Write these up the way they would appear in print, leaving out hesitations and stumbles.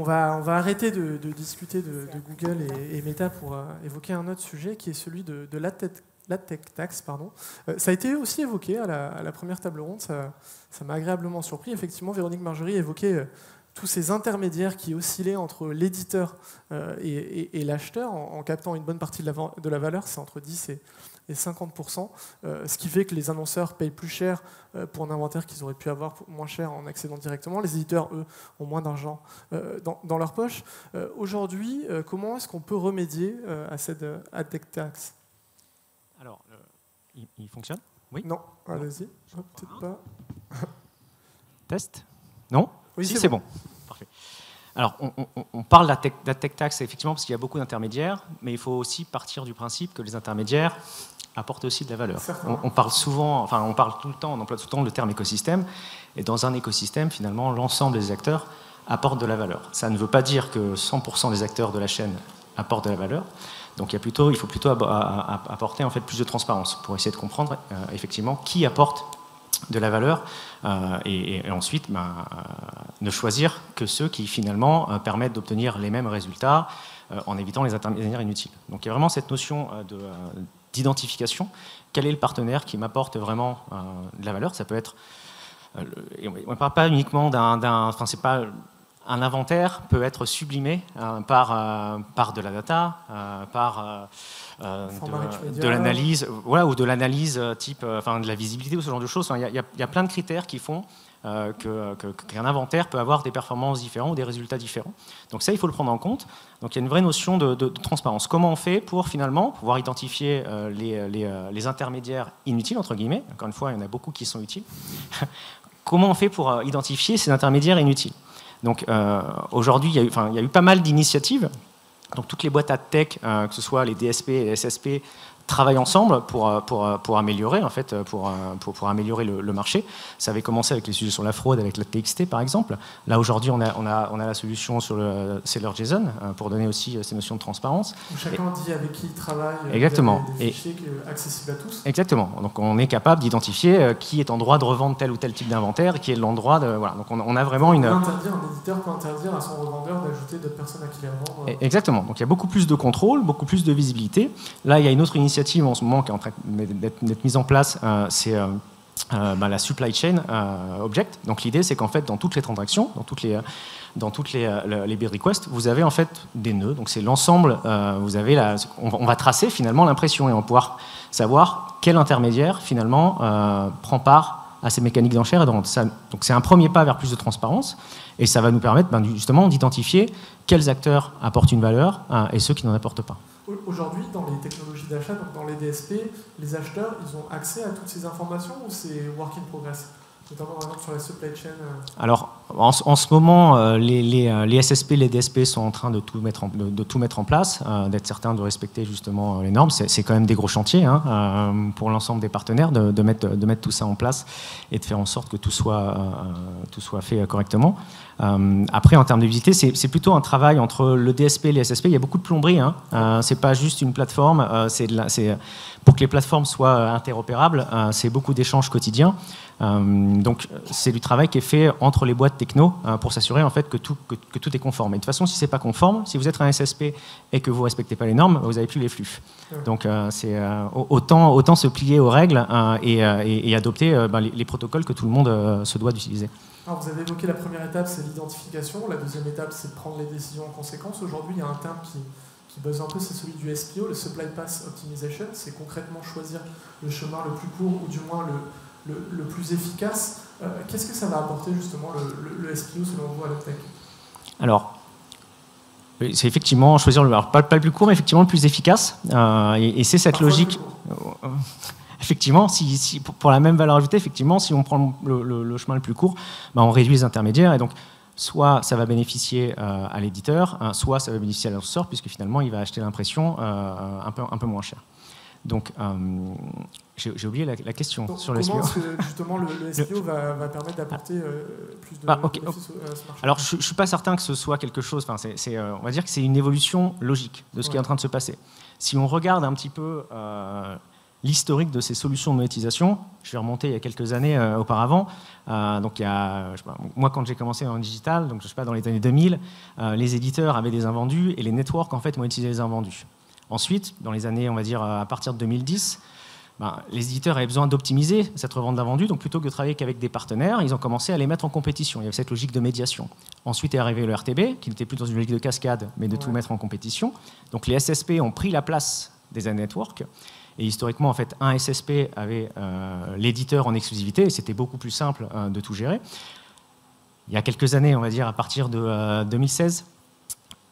va arrêter de discuter de Google et Meta pour évoquer un autre sujet qui est celui de la tech tax. Pardon. Ça a été aussi évoqué à la première table ronde, ça m'a agréablement surpris. Effectivement, Véronique Margerie évoquait tous ces intermédiaires qui oscillaient entre l'éditeur et l'acheteur en captant une bonne partie de la valeur, c'est entre 10 et 50%, ce qui fait que les annonceurs payent plus cher pour un inventaire qu'ils auraient pu avoir moins cher en accédant directement. Les éditeurs, eux, ont moins d'argent dans leur poche. Aujourd'hui, comment est-ce qu'on peut remédier à cette ad tech tax? Alors, il fonctionne? Oui. Non, allez-y. Peut-être pas. Test? Non? Oui, si, c'est bon. Parfait. Alors, on parle de tech tax, effectivement, parce qu'il y a beaucoup d'intermédiaires, mais il faut aussi partir du principe que les intermédiaires apportent aussi de la valeur. On parle souvent, enfin, on parle tout le temps, on emploie tout le temps le terme écosystème, et dans un écosystème, finalement, l'ensemble des acteurs apportent de la valeur. Ça ne veut pas dire que 100% des acteurs de la chaîne apportent de la valeur. Donc, il faut plutôt apporter en fait plus de transparence pour essayer de comprendre effectivement qui apporte de la valeur et ensuite ne choisir que ceux qui finalement permettent d'obtenir les mêmes résultats en évitant les intermédiaires inutiles. Donc il y a vraiment cette notion d'identification. Quel est le partenaire qui m'apporte vraiment de la valeur? Ça peut être, on ne parle pas uniquement enfin c'est pas un inventaire peut être sublimé par de la data, par de l'analyse, voilà, ou de l'analyse type, enfin de la visibilité ou ce genre de choses. Il y a plein de critères qui font qu'un inventaire peut avoir des performances différentes ou des résultats différents. Donc ça, il faut le prendre en compte. Donc il y a une vraie notion de transparence. Comment on fait pour finalement pouvoir identifier les intermédiaires inutiles, entre guillemets? Encore une fois, il y en a beaucoup qui sont utiles. Comment on fait pour identifier ces intermédiaires inutiles? Donc aujourd'hui, il y a eu pas mal d'initiatives. Donc toutes les boîtes à tech, que ce soit les DSP et les SSP, travaillent ensemble pour améliorer en fait, pour améliorer le marché. Ça avait commencé avec les sujets sur la fraude, avec la TXT par exemple. Là aujourd'hui, on a la solution sur le seller JSON pour donner aussi ces notions de transparence. Chacun dit avec qui il travaille. Exactement. Des fichiers accessibles à tous. Exactement. Donc on est capable d'identifier qui est en droit de revendre tel ou tel type d'inventaire, qui est l'endroit de voilà. Donc on a vraiment une. Un éditeur peut interdire à son revendeur d'ajouter d'autres personnes à qui les revendre. Exactement. Donc il y a beaucoup plus de contrôle, beaucoup plus de visibilité. Là, il y a une autre initiative en ce moment qui est en train d'être mise en place, c'est la supply chain object. Donc l'idée, c'est qu'en fait, dans toutes les transactions, dans toutes les bid requests, vous avez en fait des nœuds. Donc c'est l'ensemble. On va tracer finalement l'impression et on va pouvoir savoir quel intermédiaire finalement prend part à ces mécaniques d'enchères et de vente. Donc c'est un premier pas vers plus de transparence et ça va nous permettre justement d'identifier quels acteurs apportent une valeur et ceux qui n'en apportent pas. Aujourd'hui, dans les technologies d'achat, donc dans les DSP, les acheteurs, ils ont accès à toutes ces informations ou c'est work in progress? Notamment par exemple sur la supply chain. Alors, en ce moment, les SSP, les DSP sont en train de tout mettre en place, d'être certains de respecter justement les normes. C'est quand même des gros chantiers pour l'ensemble des partenaires de mettre tout ça en place et de faire en sorte que tout soit fait correctement. Après, en termes de visibilité, c'est plutôt un travail entre le DSP et les SSP. Il y a beaucoup de plomberie. C'est pas juste une plateforme. Pour que les plateformes soient interopérables, c'est beaucoup d'échanges quotidiens. Donc c'est du travail qui est fait entre les boîtes techno pour s'assurer en fait que tout est conforme. Et de toute façon, si c'est pas conforme, si vous êtes un SSP et que vous respectez pas les normes, vous n'avez plus les flux. Donc c'est autant se plier aux règles et adopter les protocoles que tout le monde se doit d'utiliser. Alors vous avez évoqué la première étape, c'est l'identification. La deuxième étape, c'est de prendre les décisions en conséquence. Aujourd'hui, il y a un terme qui buzz un peu, c'est celui du SPO, le Supply Path Optimization. C'est concrètement choisir le chemin le plus court ou du moins le plus efficace. Qu'est-ce que ça va apporter justement le SPO selon vous à la tech? Alors, c'est effectivement choisir pas le plus court, mais effectivement le plus efficace. Et c'est cette logique. Effectivement, pour la même valeur ajoutée, effectivement, si on prend le chemin le plus court, on réduit les intermédiaires et donc soit ça va bénéficier à l'éditeur, soit ça va bénéficier à l'annonceur puisque finalement il va acheter l'impression un peu moins cher. Donc j'ai oublié la question donc, sur le SPO. Comment est-ce que justement le SPO va permettre d'apporter plus de bénéfices à ce marché? Alors je ne suis pas certain que ce soit quelque chose, on va dire que c'est une évolution logique de ce qui est en train de se passer. Si on regarde un petit peu l'historique de ces solutions de monétisation. Je vais remonter il y a quelques années auparavant. Donc moi, quand j'ai commencé en digital, donc je sais pas, dans les années 2000, les éditeurs avaient des invendus et les networks en fait monétisaient les invendus. Ensuite, dans les années, on va dire à partir de 2010, les éditeurs avaient besoin d'optimiser cette revente d'invendus, donc plutôt que de travailler qu'avec des partenaires, ils ont commencé à les mettre en compétition. Il y avait cette logique de médiation. Ensuite est arrivé le RTB, qui n'était plus dans une logique de cascade, mais de tout mettre en compétition. Donc les SSP ont pris la place des networks. Et historiquement, en fait, un SSP avait l'éditeur en exclusivité, et c'était beaucoup plus simple de tout gérer. Il y a quelques années, on va dire à partir de 2016,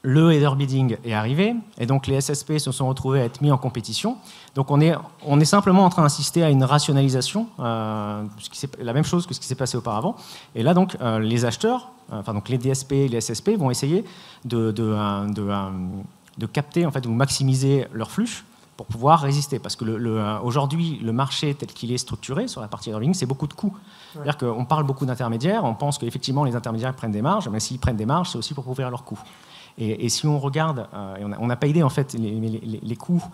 le header bidding est arrivé, et donc les SSP se sont retrouvés à être mis en compétition. Donc on est simplement en train d'assister à une rationalisation, la même chose que ce qui s'est passé auparavant. Et là, donc, les acheteurs, donc les DSP et les SSP vont essayer de capter, en fait, ou maximiser leur flux pour pouvoir résister. Parce que aujourd'hui, le marché tel qu'il est structuré sur la partie header bidding, c'est beaucoup de coûts. C'est-à-dire qu'on parle beaucoup d'intermédiaires, on pense qu'effectivement les intermédiaires prennent des marges, mais s'ils prennent des marges, c'est aussi pour couvrir leurs coûts. Et si on regarde, on n'a pas idée en fait, les coûts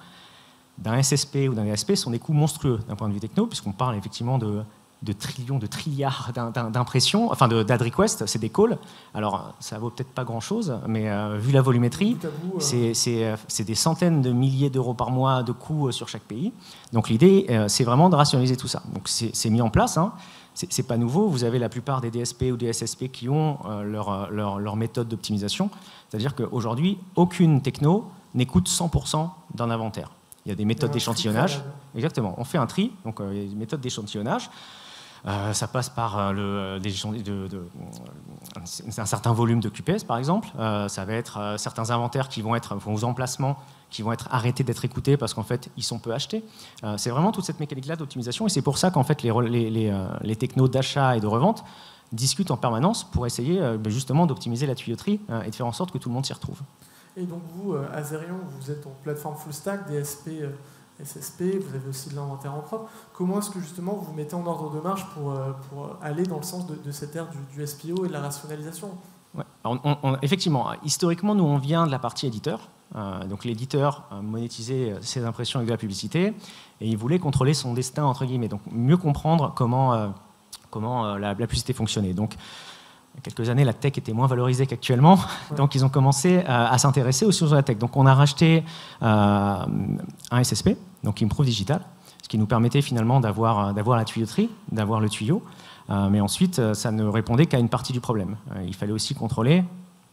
d'un SSP ou d'un DSP sont des coûts monstrueux d'un point de vue techno, puisqu'on parle effectivement de trillions, de trilliards d'impressions, enfin d'ad request, c'est des calls. Alors ça vaut peut-être pas grand-chose, mais vu la volumétrie, c'est des centaines de milliers d'euros par mois de coûts sur chaque pays. Donc l'idée, c'est vraiment de rationaliser tout ça. Donc c'est mis en place. Hein. C'est pas nouveau. Vous avez la plupart des DSP ou des SSP qui ont leur méthode d'optimisation. C'est-à-dire qu'aujourd'hui, aucune techno n'écoute 100% d'un inventaire. Il y a des méthodes d'échantillonnage. Exactement. On fait un tri. Donc il y a des méthodes d'échantillonnage. Ça passe par un certain volume de QPS, par exemple. Ça va être certains inventaires qui vont être aux emplacements, qui vont être arrêtés d'être écoutés parce qu'en fait, ils sont peu achetés. C'est vraiment toute cette mécanique-là d'optimisation. Et c'est pour ça qu'en fait, les technos d'achat et de revente discutent en permanence pour essayer justement d'optimiser la tuyauterie et de faire en sorte que tout le monde s'y retrouve. Et donc vous, Azerion, vous êtes en plateforme full stack, DSP, SSP, vous avez aussi de l'inventaire en propre. Comment est-ce que justement vous mettez en ordre de marche pour aller dans le sens de cette ère du SPO et de la rationalisation? Ouais. Alors, effectivement, historiquement, nous on vient de la partie éditeur. Donc l'éditeur monétisait ses impressions avec de la publicité et il voulait contrôler son destin, entre guillemets, donc mieux comprendre comment la publicité fonctionnait. Donc, il y a quelques années, la tech était moins valorisée qu'actuellement, donc ils ont commencé à s'intéresser aussi aux la tech. Donc on a racheté un SSP, donc Improve Digital, ce qui nous permettait finalement d'avoir la tuyauterie, d'avoir le tuyau, mais ensuite ça ne répondait qu'à une partie du problème. Il fallait aussi contrôler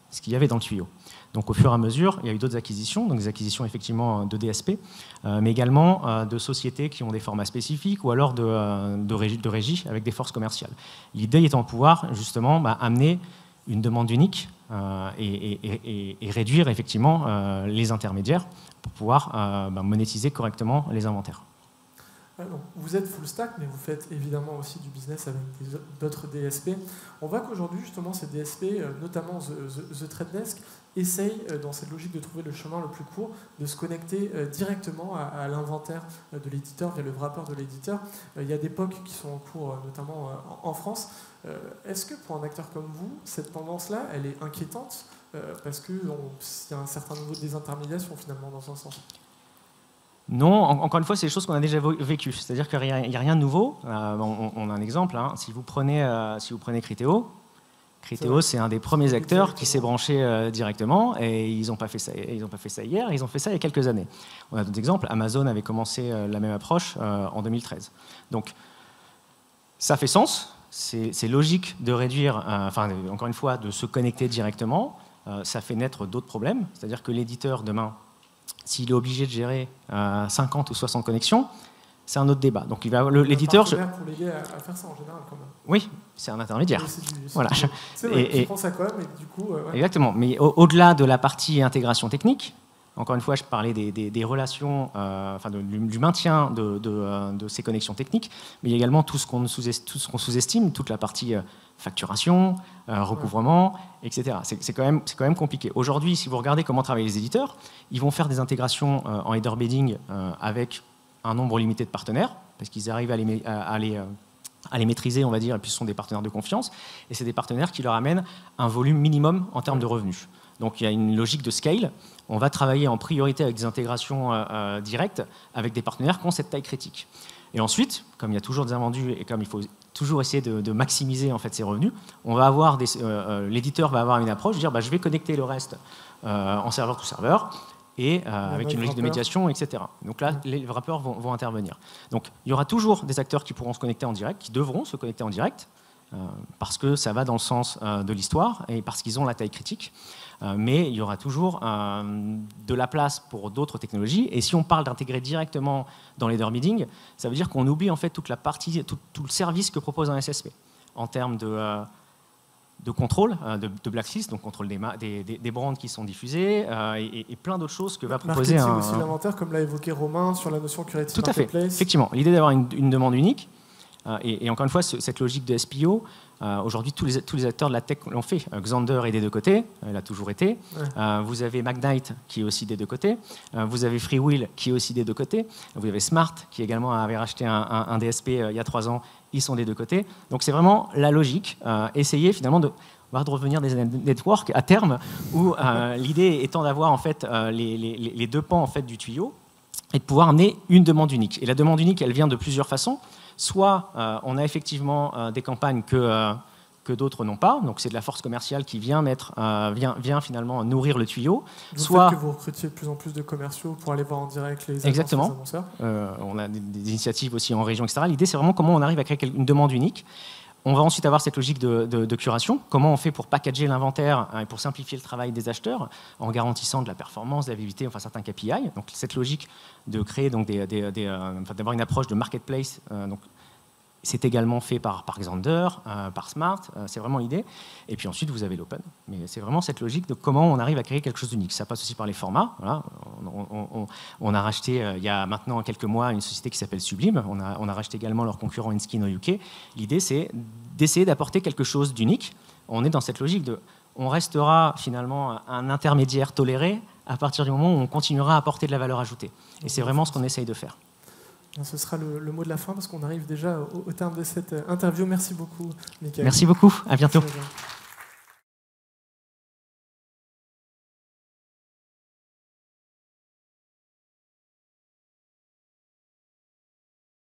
ce qu'il y avait dans le tuyau. Donc au fur et à mesure, il y a eu d'autres acquisitions, donc des acquisitions effectivement de DSP, mais également de sociétés qui ont des formats spécifiques ou alors de régies avec des forces commerciales. L'idée étant de pouvoir justement amener une demande unique et réduire effectivement les intermédiaires pour pouvoir monétiser correctement les inventaires. Donc, vous êtes full stack, mais vous faites évidemment aussi du business avec d'autres DSP. On voit qu'aujourd'hui, justement, ces DSP, notamment The Trade Desk, essayent, dans cette logique de trouver le chemin le plus court, de se connecter directement à l'inventaire de l'éditeur, via le wrapper de l'éditeur. Il y a des POC qui sont en cours, notamment en France. Est-ce que pour un acteur comme vous, cette tendance-là, elle est inquiétante parce qu'il y a un certain niveau de désintermédiation, finalement, dans un sens? Non, encore une fois, c'est des choses qu'on a déjà vécues. C'est-à-dire qu'il n'y a rien de nouveau. On a un exemple. Hein. Si vous prenez Criteo, c'est un des premiers acteurs qui s'est branché directement et ils n'ont pas fait ça hier, ils ont fait ça il y a quelques années. On a d'autres exemples. Amazon avait commencé la même approche en 2013. Donc, ça fait sens. C'est logique de réduire, encore une fois, de se connecter directement. Ça fait naître d'autres problèmes. C'est-à-dire que l'éditeur, demain, s'il est obligé de gérer 50 ou 60 connexions, c'est un autre débat. Donc l'éditeur... pour l'aider à faire ça en général quand même. Oui, c'est un intermédiaire. Voilà. C'est vrai, tu prends ça quand même, et du coup... Exactement, mais au-delà de la partie intégration technique, encore une fois, je parlais des relations, du maintien de ces connexions techniques, mais il y a également tout ce qu'on sous-estime, toute la partie facturation, recouvrement, etc. C'est quand même compliqué. Aujourd'hui, si vous regardez comment travaillent les éditeurs, ils vont faire des intégrations en header bidding avec un nombre limité de partenaires, parce qu'ils arrivent à les maîtriser, on va dire, et puis ce sont des partenaires de confiance, et c'est des partenaires qui leur amènent un volume minimum en termes de revenus. Donc il y a une logique de scale. On va travailler en priorité avec des intégrations directes avec des partenaires qui ont cette taille critique. Et ensuite, comme il y a toujours des invendus et comme il faut toujours essayer de maximiser en fait ses revenus, on va avoir l'éditeur va avoir une approche de dire je vais connecter le reste en serveur to serveur et avec une logique de médiation, etc. Donc là, les wrappers vont intervenir. Donc il y aura toujours des acteurs qui pourront se connecter en direct, qui devront se connecter en direct, parce que ça va dans le sens de l'histoire et parce qu'ils ont la taille critique. Mais il y aura toujours de la place pour d'autres technologies. Et si on parle d'intégrer directement dans l'header bidding, ça veut dire qu'on oublie en fait toute la partie, tout le service que propose un SSP en termes de contrôle, de blacklist, donc contrôle des brands qui sont diffusés et plein d'autres choses que va proposer un... aussi l'inventaire, comme l'a évoqué Romain sur la notion curated Tout à fait, marketplace. effectivement. L'idée d'avoir une demande unique, et encore une fois, cette logique de SPO, aujourd'hui, tous les acteurs de la tech l'ont fait. Xandr est des deux côtés, il a toujours été. Ouais. Vous avez Magnite qui est aussi des deux côtés. Vous avez Freewheel qui est aussi des deux côtés. Vous avez Smart qui également avait racheté un DSP il y a 3 ans. Ils sont des deux côtés. Donc c'est vraiment la logique. Essayer finalement de revenir des networks à terme où l'idée étant d'avoir en fait les deux pans en fait du tuyau et de pouvoir amener une demande unique. Et la demande unique, elle vient de plusieurs façons. Soit on a effectivement des campagnes que d'autres n'ont pas, donc c'est de la force commerciale qui vient finalement nourrir le tuyau. Soit que vous recrutiez de plus en plus de commerciaux pour aller voir en direct les annonceurs. On a des initiatives aussi en région, etc. L'idée, c'est vraiment comment on arrive à créer une demande unique. On va ensuite avoir cette logique de curation. Comment on fait pour packager l'inventaire et pour simplifier le travail des acheteurs en garantissant de la performance, de la visibilité, enfin certains KPI. Donc cette logique de créer donc d'avoir une approche de marketplace. Donc c'est également fait par Xandr, par Smart. C'est vraiment l'idée. Et puis ensuite vous avez l'open. Mais c'est vraiment cette logique de comment on arrive à créer quelque chose d'unique. Ça passe aussi par les formats. Voilà. On a racheté il y a maintenant quelques mois une société qui s'appelle Sublime. On a racheté également leur concurrent InSkin au UK. L'idée, c'est d'essayer d'apporter quelque chose d'unique. On est dans cette logique de... On restera finalement un intermédiaire toléré à partir du moment où on continuera à apporter de la valeur ajoutée. Et c'est vraiment ce qu'on essaye de faire. Ce sera le mot de la fin parce qu'on arrive déjà au terme de cette interview. Merci beaucoup, Mickaël. Merci beaucoup. À bientôt.